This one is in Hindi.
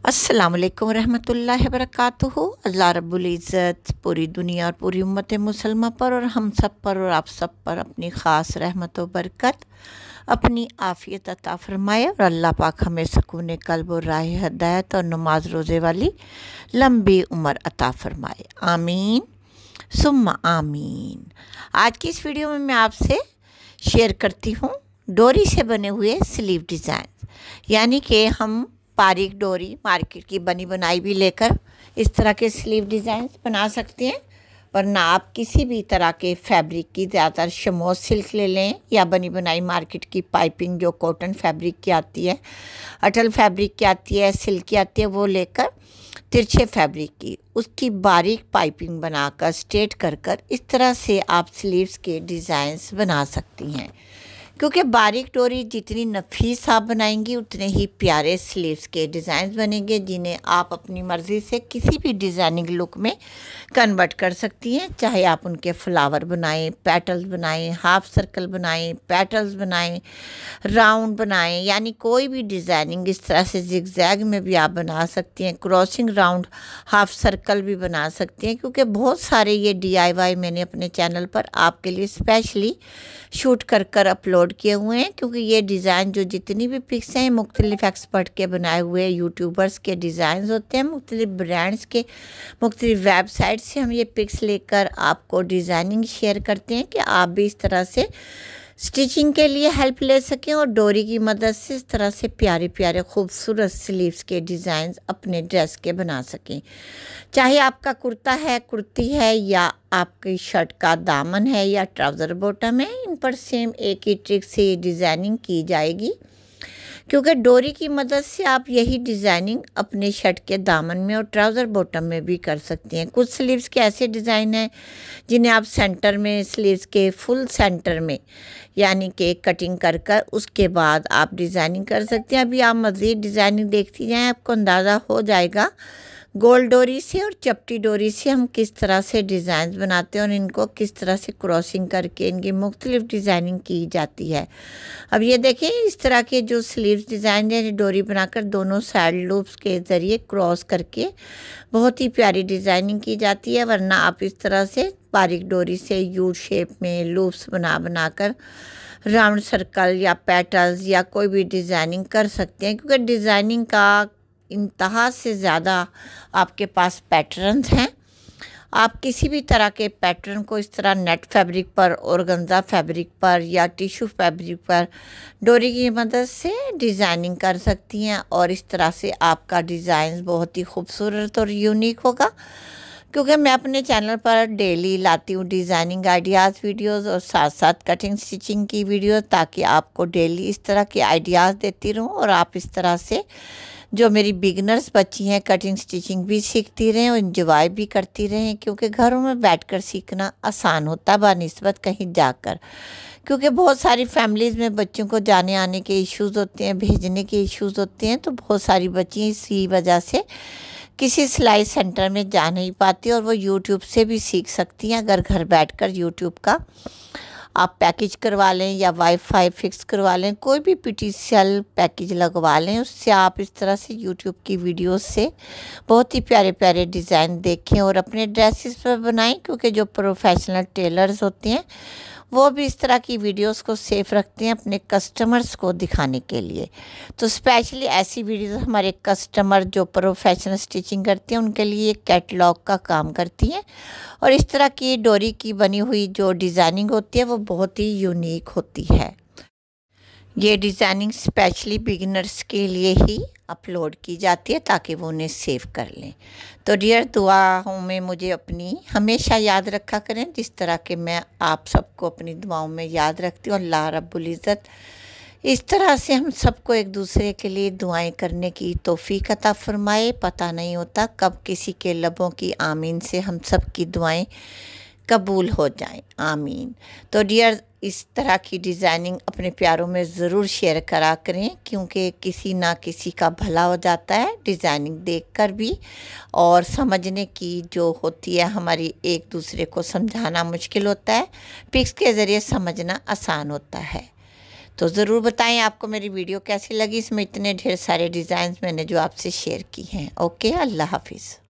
अस्सलामुअलैकुम रहमतुल्लाहि वबरकातुहू। अल्लाह रब्बुल इज़्ज़त पूरी दुनिया और पूरी उम्मत मुसलमा पर और हम सब पर और आप सब पर अपनी ख़ास रहमत व बरकत, अपनी आफ़ियत अता फ़रमाए और अल्लाह पाक हमें सुकून क़ल्ब और राह हिदायत और नमाज रोज़े वाली लंबी उम्र अता फ़रमाए। आमीन सुम्मा आमीन। आज की इस वीडियो में मैं आपसे शेयर करती हूँ डोरी से बने हुए स्लीव डिज़ाइन, यानी कि हम बारीक डोरी मार्केट की बनी बनाई भी लेकर इस तरह के स्लीव डिज़ाइन बना सकते हैं, वरना आप किसी भी तरह के फैब्रिक की, ज़्यादातर शमोस सिल्क ले लें या बनी बनाई मार्केट की पाइपिंग जो कॉटन फैब्रिक की आती है, अटल फैब्रिक की आती है, सिल्क की आती है, वो लेकर तिरछे फैब्रिक की उसकी बारीक पाइपिंग बनाकर स्ट्रेट कर इस तरह से आप स्लीव्स के डिज़ाइंस बना सकती हैं। क्योंकि बारीक डोरी जितनी नफीस आप बनाएंगी उतने ही प्यारे स्लीव्स के डिज़ाइन बनेंगे, जिन्हें आप अपनी मर्ज़ी से किसी भी डिज़ाइनिंग लुक में कन्वर्ट कर सकती हैं। चाहे आप उनके फ्लावर बनाएं, पेटल्स बनाएं, हाफ सर्कल बनाएं, पेटल्स बनाएं, राउंड बनाएं, यानी कोई भी डिज़ाइनिंग इस तरह से जिगजैग में भी आप बना सकती हैं, क्रॉसिंग राउंड हाफ सर्कल भी बना सकती हैं। क्योंकि बहुत सारे ये DIY मैंने अपने चैनल पर आपके लिए स्पेशली शूट कर अपलोड किए हुए हैं, क्योंकि ये डिज़ाइन जो जितनी भी पिक्स हैं मुख्तलिफ एक्सपर्ट के बनाए हुए यूट्यूबर्स के डिज़ाइन होते हैं, मुख्तलिफ ब्रांड्स के मुख्तलिफ वेबसाइट से हम ये पिक्स लेकर आपको डिज़ाइनिंग शेयर करते हैं कि आप भी इस तरह से स्टिचिंग के लिए हेल्प ले सकें और डोरी की मदद से इस तरह से प्यारे प्यारे खूबसूरत स्लीव्स के डिज़ाइन अपने ड्रेस के बना सकें। चाहे आपका कुर्ता है, कुर्ती है, या आपकी शर्ट का दामन है या ट्राउज़र बॉटम है, इन पर सेम एक ही ट्रिक से डिज़ाइनिंग की जाएगी। क्योंकि डोरी की मदद से आप यही डिज़ाइनिंग अपने शर्ट के दामन में और ट्राउज़र बॉटम में भी कर सकती हैं। कुछ स्लीव्स के ऐसे डिज़ाइन हैं जिन्हें आप सेंटर में, स्लीव्स के फुल सेंटर में, यानी कि कटिंग कर उसके बाद आप डिज़ाइनिंग कर सकते हैं। अभी आप मज़ीद डिज़ाइनिंग देखती जाएँ, आपको अंदाज़ा हो जाएगा गोल डोरी से और चपटी डोरी से हम किस तरह से डिज़ाइन बनाते हैं और इनको किस तरह से क्रॉसिंग करके इनकी मुख्तलिफ डिज़ाइनिंग की जाती है। अब ये देखें, इस तरह के जो स्लीव्स डिज़ाइन है डोरी बनाकर दोनों साइड लूप्स के ज़रिए क्रॉस करके बहुत ही प्यारी डिज़ाइनिंग की जाती है। वरना आप इस तरह से बारीक डोरी से यू शेप में लूप्स बनाकर राउंड सर्कल या पेटल्स या कोई भी डिज़ाइनिंग कर सकते हैं। क्योंकि डिज़ाइनिंग का इंतहा से ज़्यादा आपके पास पैटर्न्स हैं। आप किसी भी तरह के पैटर्न को इस तरह नेट फैब्रिक पर, ऑर्गेन्जा फैब्रिक पर या टिश्यू फैब्रिक पर डोरी की मदद से डिज़ाइनिंग कर सकती हैं और इस तरह से आपका डिज़ाइन बहुत ही खूबसूरत और यूनिक होगा। क्योंकि मैं अपने चैनल पर डेली लाती हूँ डिज़ाइनिंग आइडियाज़ वीडियोस और साथ साथ कटिंग स्टिचिंग की वीडियो, ताकि आपको डेली इस तरह के आइडियाज़ देती रहूँ और आप इस तरह से जो मेरी बिगनर्स बच्ची हैं कटिंग स्टिचिंग भी सीखती रहें और इंजॉय भी करती रहें। क्योंकि घरों में बैठकर सीखना आसान होता है बानिस्बत कहीं जाकर। क्योंकि बहुत सारी फैमिलीज़ में बच्चों को जाने आने के इश्यूज़ होते हैं, भेजने के इश्यूज़ होते हैं, तो बहुत सारी बच्चियाँ इसी वजह से किसी सिलाई सेंटर में जा नहीं पाती और वो यूट्यूब से भी सीख सकती हैं। अगर घर बैठकर यूट्यूब का आप पैकेज करवा लें या वाईफाई फिक्स करवा लें, कोई भी PTCL पैकेज लगवा लें, उससे आप इस तरह से यूट्यूब की वीडियोस से बहुत ही प्यारे प्यारे डिज़ाइन देखें और अपने ड्रेसेस पर बनाएं। क्योंकि जो प्रोफेशनल टेलर्स होते हैं वो भी इस तरह की वीडियोस को सेफ रखते हैं अपने कस्टमर्स को दिखाने के लिए। तो स्पेशली ऐसी वीडियोस हमारे कस्टमर जो प्रोफेशनल स्टिचिंग करते हैं उनके लिए कैटलॉग का काम करती हैं। और इस तरह की डोरी की बनी हुई जो डिज़ाइनिंग होती है वो बहुत ही यूनिक होती है। ये डिज़ाइनिंग स्पेशली बिगिनर्स के लिए ही अपलोड की जाती है ताकि वो उन्हें सेव कर लें। तो डियर, दुआओं में मुझे अपनी हमेशा याद रखा करें, जिस तरह के मैं आप सबको अपनी दुआओं में याद रखती हूँ। अल्लाह रब्बुल इज़्ज़त इस तरह से हम सबको एक दूसरे के लिए दुआएं करने की तौफीक अता फ़रमाए। पता नहीं होता कब किसी के लबों की आमीन से हम सब की दुआएं कबूल हो जाएं, आमीन। तो डियर, इस तरह की डिज़ाइनिंग अपने प्यारों में ज़रूर शेयर करा करें, क्योंकि किसी ना किसी का भला हो जाता है डिज़ाइनिंग देखकर भी। और समझने की जो होती है हमारी, एक दूसरे को समझाना मुश्किल होता है, पिक्स के ज़रिए समझना आसान होता है। तो ज़रूर बताएं आपको मेरी वीडियो कैसी लगी। इसमें इतने ढेर सारे डिज़ाइंस मैंने जो आपसे शेयर की हैं। ओके, अल्लाह हाफिज़।